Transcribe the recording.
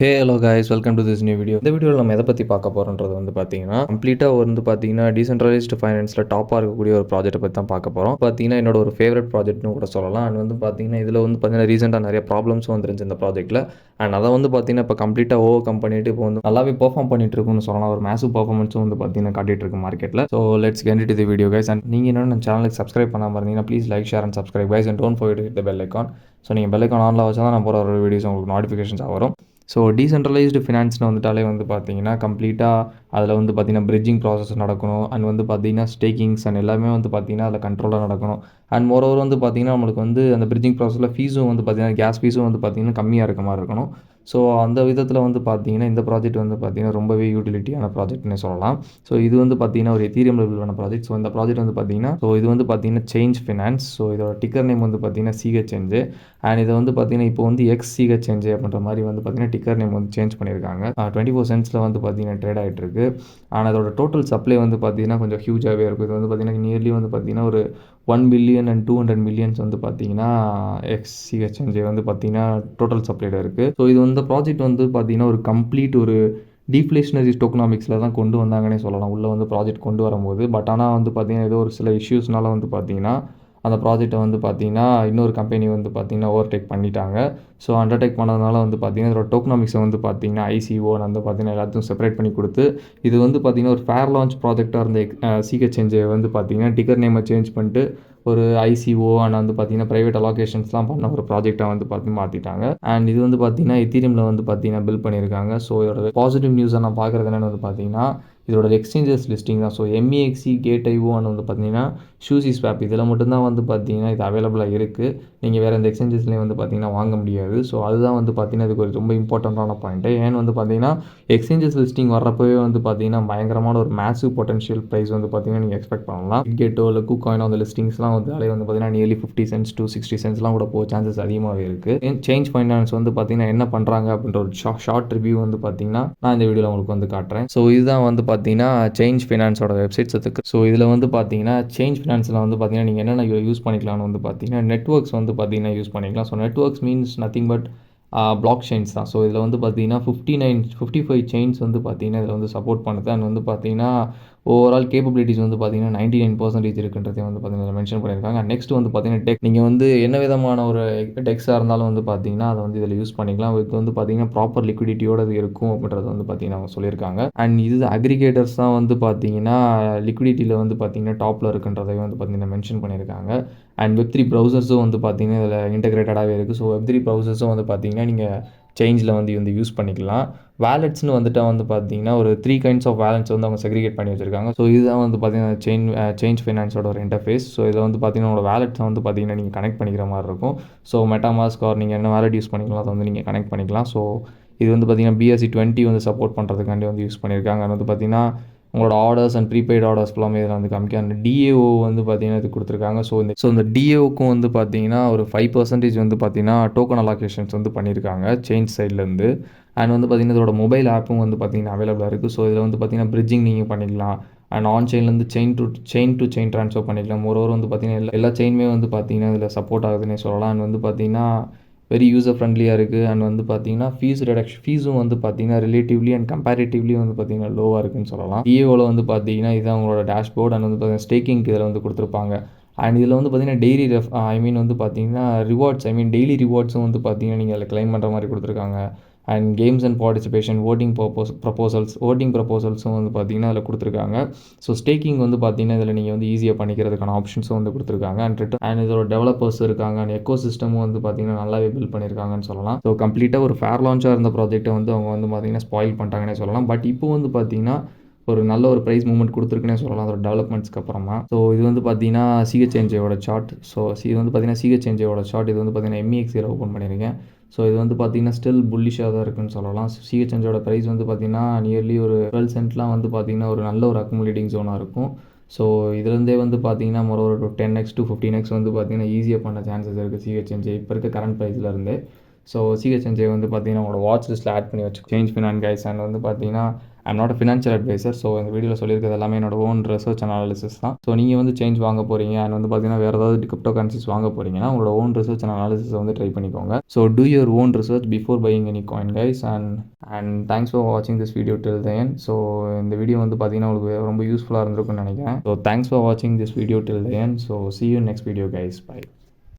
Hello guys, welcome to this new video. இந்த வீடியோவில் நம்ம எதை பற்றி பார்க்க போகிறோன்றது பார்த்தீங்கன்னா, கம்ப்ளீட்டாக பார்த்தீங்கன்னா டீசென்ட்ரலைஸ்டு ஃபைனான்ஸில் டாப்பாக இருக்கக்கூடிய ஒரு ப்ராஜெக்ட்டை பற்றி தான் பார்க்க போகிறோம். பார்த்தீங்கன்னா என்னோட ஒரு ஃபேவரட் ப்ராஜெக்ட்னு கூட சொல்லலாம். அண்ட் பார்த்தீங்கன்னா இதில் பார்த்தீங்கன்னா ரீசெண்டாக நிறைய ப்ராப்ளம்ஸும் வந்துருந்துச்சு இந்த ப்ராஜெக்ட்டில். அண்ட் அதை பார்த்தீங்கன்னா இப்போ கம்ப்ளீட்டாக ஓவர் கம் பண்ணிட்டு இப்போ நல்லாவே பெர்ஃபார்ம் பண்ணிட்டு இருக்குன்னு சொல்லலாம். ஒரு மேசிவ் பர்ஃபார்மன்ஸும் பார்த்தீங்கன்னா காட்டிட்டு இருக்கு மார்க்கெட்டில். So let's get into the video guys. And நீங்கள் இன்னும் நம்ம சேனலுக்கு சப்ஸ்கிரைப் பண்ணாமல் இருந்தீங்கன்னா please like, share and subscribe guys. And don't forget to hit the bell icon. So நீங்கள் பெல் ஐகான் ஆனில் வச்சா தான் நான் போகிற ஒரு வீடியோஸ் உங்களுக்கு நோட்டிஃபிகேஷன்ஸாக வரும். ஸோ டீசென்ட்ரலைஸ்டு ஃபினான்ஸ்னு வந்துட்டாலே பார்த்தீங்கன்னா கம்ப்ளீட்டாக அதில் பார்த்தீங்கன்னா பிரிட்ஜிங் ப்ராசஸ் நடக்கணும். அண்ட் பார்த்தீங்கன்னா ஸ்டேக்கிங்ஸ் அண்ட் எல்லாமே பார்த்தீங்கன்னா அதில் கண்ட்ரோலாக நடக்கணும். அண்ட் மோரோவர் பார்த்தீங்கன்னா நம்மளுக்கு அந்த பிரிட்ஜிங் ப்ராசஸில் ஃபீஸும் பார்த்தீங்கன்னா கேஸ் ஃபீஸும் பார்த்தீங்கன்னா கம்மியாக இருக்க மாதிரி இருக்கணும். ஸோ அந்த விதத்தில் பார்த்தீங்கன்னா இந்த ப்ராஜெக்ட் பார்த்தீங்கன்னா ரொம்பவே யூட்டிலிட்டியான ப்ராஜெக்ட்னே சொல்லலாம். ஸோ இது பார்த்தீங்கன்னா ஒரு எத்தீரியம் லெவலான ப்ராஜெக்ட். ஸோ இந்த ப்ராஜெக்ட் பார்த்தீங்கன்னா பார்த்தீங்கன்னா சேஞ்ச் ஃபினான்ஸ். ஸோ இதோட டிக்கர் நேம் பார்த்தீங்கன்னா CHNJ. அண்ட் இதை பார்த்தீங்கன்னா இப்போ XCHNJ அப்படின்ற மாதிரி பார்த்தீங்கன்னா டிக்கர் நேம் சேஞ்ச் பண்ணியிருக்காங்க. 24 சென்ட்ஸில் பார்த்தீங்கன்னா ட்ரேட் ஆகிட்டு இருக்கு. ஆனால் அதோட டோட்டல் சப்ளை பார்த்தீங்கன்னா கொஞ்சம் ஹியூஜாகவே இருக்கும். இது பார்த்தீங்கன்னா நியர்லி பார்த்தீங்கன்னா ஒரு 1 பில்லியன் அண்ட் 200 மில்லியன்ஸ் பார்த்தீங்கன்னா XCHNJ பார்த்தீங்கன்னா டோட்டல் சப்ளைல இருக்குது. ஸோ இது ப்ராஜெக்ட் பார்த்தீங்கன்னா ஒரு கம்ப்ளீட் ஒரு டீஃப்ளேஷனரி டோக்கனாமிக்ஸில் தான் கொண்டு வந்தாங்கன்னே சொல்லலாம். உள்ளே ப்ராஜெக்ட் கொண்டு வரும்போது. பட் ஆனால் பார்த்தீங்கன்னா ஏதோ ஒரு சில இஷ்யூஸ்னால பார்த்தீங்கன்னா அந்த ப்ராஜெக்ட்டை பார்த்தீங்கன்னா இன்னொரு கம்பெனி பார்த்தீங்கன்னா ஓவர்டேக் பண்ணிட்டாங்க. ஸோ அண்டர்டேக் பண்ணதுனால பார்த்தீங்கன்னா இதோட டோக்கனாமிக்ஸை பார்த்தீங்கன்னா ICO பார்த்தீங்கன்னா எல்லாத்தையும் செப்பரேட் பண்ணி கொடுத்து இது பார்த்தீங்கன்னா ஒரு ஃபேர் லான்ச் ப்ராஜெக்டாக இருந்த CHNJ பார்த்தீங்கன்னா டிக்கர் நேமை சேஞ்ச் பண்ணிட்டு ஒரு ICO அண்ட் பார்த்தீங்கன்னா ப்ரைவேட் அலோகேஷன்ஸ்லாம் பண்ண ஒரு ப்ராஜெக்டாக பார்த்து மாற்றிட்டாங்க. அண்ட் இது பார்த்தீங்கன்னா எத்தீரியமில் பார்த்தீங்கன்னா பில்ட் பண்ணியிருக்காங்க. ஸோ இதோட பாசிட்டிவ் நியூஸை நான் பார்க்குறது என்னென்னு பார்த்தீங்கன்னா இதோட எக்ஸ்சேஞ்சஸ் லிஸ்டிங் தான். ஸோ MEXC, Gate.io அண்ட் பார்த்தீங்கன்னா SUSI ஸ்வாப் இதில் மட்டும்தான் பார்த்தீங்கன்னா இது அவைலபிளாக இருக்குது. நீங்கள் வேறு இந்த எக்ஸ்சேஞ்சஸ்லேயும் பார்த்தீங்கன்னா வாங்க முடியாது. ஸோ அதுதான் பார்த்தீங்கன்னா இதுக்கு ஒரு ரொம்ப இம்பார்ட்டண்ட்டான பாயிண்ட்டு. ஏன்னு பார்த்தீங்கன்னா எக்ஸ்சேஞ்சஸ் லிஸ்டிங் வர்றப்பவே பார்த்தீங்கன்னா பயங்கரமான ஒரு மேசிவ் பொட்டன்ஷியல் ப்ரைஸ் பார்த்தீங்கன்னா நீங்கள் எக்ஸ்பெக்ட் பண்ணலாம். Gate.io இல்லை KuCoin அந்த லிஸ்டிங்ஸ்லாம் அதில் பார்த்தீங்கன்னா நியர்லி 50 cents to 60 cents கூட போக சான்சஸ் அதிகமாகவே இருக்குது. சேஞ்ச் ஃபைனான்ஸ் பார்த்தீங்கன்னா என்ன பண்ணுறாங்க அப்படின்ற ஒரு ஷார்ட் ரிவ்யூ பார்த்தீங்கன்னா நான் இந்த வீடியோவில் உங்களுக்கு காட்டுறேன். ஸோ இதுதான் பார்த்தீங்கன்னா சேஞ்ச் ஃபினான்ஸோட வெப்சைட்ஸ் இருக்குது. ஸோ இதில் பார்த்தீங்கன்னா சேஞ்ச் ஃபினான்ஸில் பார்த்தீங்கன்னா நீங்கள் என்னென்ன யூஸ் பண்ணிக்கலாம்னு பார்த்தீங்கன்னா நெட்வொர்க்ஸ் பார்த்தீங்கன்னா யூஸ் பண்ணிக்கலாம். So networks means nothing but block chains தான். ஸோ இதில் பார்த்தீங்கன்னா 55 செயின்ஸ் பார்த்தீங்கன்னா இதில் சப்போர்ட் பண்ணுது. அண்ட் பார்த்தீங்கன்னா ஓவரால் கேப்பபிலிட்டிஸ் பார்த்தீங்கன்னா 99% இருக்குன்றதை பார்த்தீங்கன்னா மென்ஷன் பண்ணியிருக்காங்க. நெக்ஸ்ட் பார்த்தீங்கன்னா டெக் நீங்கள் என்ன விதமான ஒரு டெக்ஸாக இருந்தாலும் பார்த்தீங்கன்னா அதை இதில் யூஸ் பண்ணிக்கலாம். இது பார்த்தீங்கன்னா ப்ராப்பர் லிக்விடிட்டியோடு அது இருக்கும் அப்படின்றது பார்த்தீங்கன்னா அவங்க சொல்லியிருக்காங்க. அண்ட் இது அக்ரிகேட்டர்ஸ் தான் பார்த்தீங்கன்னா லிக்விடிட்டியில் பார்த்தீங்கன்னா டாப்பில் இருக்குன்றதை பார்த்தீங்கன்னா மென்ஷன் பண்ணியிருக்காங்க. அண்ட் Web3 ப்ரௌசர்ஸும் பார்த்தீங்கன்னா இதில் இன்டெகிரேட்டடாகவே இருக்குது. ஸோ Web3 ப்ரௌசர்ஸும் பார்த்தீங்கன்னா நீங்கள் சேஞ்சில் யூஸ் பண்ணிக்கலாம். வேலட்ஸ்னு பார்த்தீங்கன்னா ஒரு 3 kinds ஆஃப் வேலட்ஸ் அவங்க செக்ரிகேட் பண்ணி வச்சுருக்காங்க. ஸோ இதுதான் பார்த்தீங்கன்னா சேஞ்ச் ஃபைனான்ஸோட ஒரு இன்டர்ஃபேஸ். ஸோ இதில் பார்த்தீங்கன்னா உங்களோட வேலட்ஸை பார்த்தீங்கன்னா நீங்கள் கனெக்ட் பண்ணிக்கிற மாதிரி இருக்கும். ஸோ மெட்டாமாஸ்க் ஆர் நீங்கள் என்ன வேலட் யூஸ் பண்ணிக்கலாம் அதை நீங்கள் கனெக்ட் பண்ணிக்கலாம். ஸோ இது பார்த்தீங்கன்னா BRC20 சப்போர்ட் பண்ணுறதுக்காண்டி யூஸ் பண்ணியிருக்காங்க. அது பார்த்தீங்கன்னா உங்களோட ஆர்டர்ஸ் அண்ட் ப்ரீபெய்ட் ஆர்டர்ஸ் எல்லாமே இதில் காமிக்க. அந்த DAO பார்த்தீங்கன்னா இது கொடுத்துருக்காங்க. ஸோ இந்த DAOக்கும் பார்த்தீங்கன்னா ஒரு 5% பார்த்தீங்கன்னா டோக்கன் அலோகேஷன்ஸ் பண்ணியிருக்காங்க சேஞ்ச் சைட்லேருந்து. அண்ட் பார்த்தீங்கன்னா இதோட மொபைல் ஆப்பும் பார்த்தீங்கன்னா அவைலபிளாக இருக்குது. ஸோ இதில் பார்த்தீங்கன்னா பிரிட்ஜிங் நீங்கள் பண்ணிக்கலாம். அண்ட் ஆன் செயின்லேருந்து செயின் டு செயின் ட்ரான்ஸ்ஃபர் பண்ணிக்கலாம். மோரோவர் பார்த்தீங்கன்னா எல்லா செயினுமே பார்த்தீங்கன்னா இதில் சப்போர்ட் ஆகுதுன்னே சொல்லலாம். அண்ட் பார்த்தீங்கன்னா வெரி யூசர் ஃப்ரெண்ட்லியாக இருக்குது. அண்ட் பார்த்தீங்கன்னா ஃபீஸும் பார்த்தீங்கன்னா ரிலேட்டிவ்லி அண்ட் கம்பேரிட்டிவ்லி பார்த்தீங்கன்னா லோவாக இருக்குன்னு சொல்லலாம். DAOவில் பார்த்தீங்கன்னா இதுதான் உங்களோட டேஷ்போர்ட். அண்ட் பார்த்தீங்கன்னா ஸ்டேக்கிங் இதில் கொடுத்துருப்பாங்க. அண்ட் இதில் பார்த்தீங்கன்னா டெய்லி பார்த்தீங்கன்னா ரிவார்ட்ஸ் டெய்லி ரிவார்ட்ஸும் பார்த்தீங்கன்னா நீங்கள் அதில் கிளைம் பண்ணுற மாதிரி கொடுத்துருக்காங்க. And games and participation voting ப்ரப்போசல்ஸும் பார்த்தீங்கன்னா அதில் கொடுத்துருக்காங்க. ஸோ ஸ்டேக்கிங் பார்த்தீங்கன்னா இதில் நீங்கள் ஈஸியாக பண்ணிக்கிறதுக்கான ஆப்ஷன்ஸும் கொடுத்துருக்காங்க. அண்ட் இதோட டெவலப்பர்ஸ் இருக்காங்க. அண்ட் எக்கோ சிஸ்டமும் பார்த்தீங்கன்னா நல்லாவே பில்ட் பண்ணியிருக்காங்கன்னு சொல்லலாம். ஸோ கம்ப்ளீட்டாக ஒரு ஃபேர் லான்ச்சாக இருந்த ப்ராஜெக்ட்டை அவங்க பார்த்தீங்கன்னா ஸ்பாயில் பண்ணிட்டாங்கன்னே சொல்லலாம். பட் இப்போ பார்த்தீங்கன்னா ஒரு நல்ல ஒரு ப்ரைஸ் மூவ்மெண்ட் கொடுத்துருக்குன்னே சொல்லலாம் அதோட டெவலப்மெண்ட்ஸ்க்கு அப்புறமா. ஸோ இது பார்த்தீங்கன்னா CHNJயோட சார்ட். ஸோ இது பார்த்தீங்கன்னா CHNJயோட சார்ட். இது பார்த்தீங்கன்னா MEXCல ஓப்பன் பண்ணியிருக்கேன். ஸோ இது பார்த்தீங்கன்னா ஸ்டில் புல்லிஷாக தான் இருக்குன்னு சொல்லலாம். CHNJயோட ப்ரைஸ் பார்த்தீங்கன்னா நியர்லி ஒரு 12 சென்ட்லாம் பார்த்தீங்கன்னா ஒரு நல்ல ஒரு அக்குமுலேட்டிங் ஜோனாக இருக்கும். ஸோ இதுலேருந்தே பார்த்தீங்கன்னா ஒரு 10x to 15x பார்த்தீங்கன்னா ஈஸியாக பண்ண சான்சஸ் இருக்குது CHNJ இப்போ இருக்க கரண்ட் ப்ரைஸ்லேருந்து. ஸோ CHNJ பார்த்தீங்கன்னா உங்களோட வாட்ச் லிஸ்ட்டில் ஆட் பண்ணி வச்சு சேஞ்ச் ஃபினான் கைஸ். அண்ட் பார்த்தீங்கன்னா I'm not a financial advisor. So இந்த வீடியோவில் சொல்லியிருக்கிறது எல்லாமே என்னோட ஓன் ரிசர்ச் அனாலிசிஸ் தான். ஸோ நீங்கள் வந்து சேஞ்ச் வாங்க போகிறீங்க அண்ட் வந்து பார்த்தீங்கன்னா வேறு ஏதாவது கிரிப்டோ கரன்சிஸ் வாங்க போகிறீங்கன்னா உங்களோட ஓன் ரிசர்ச் அண்ட் அனாலிசிஸ் வந்து ட்ரை பண்ணிக்கோங்க. So do your own research before buying any coin guys. And thanks for வாட்சிங் this video till the end. So இந்த வீடியோ வந்து பார்த்தீங்கன்னா உங்களுக்கு ரொம்ப யூஸ்ஃபுல்லாக இருந்திருக்கும்னு நினைக்கிறேன். ஸோ தேங்க்ஸ் ஃபார் வாட்சிங் this video till the end. So see you next video guys. Bye.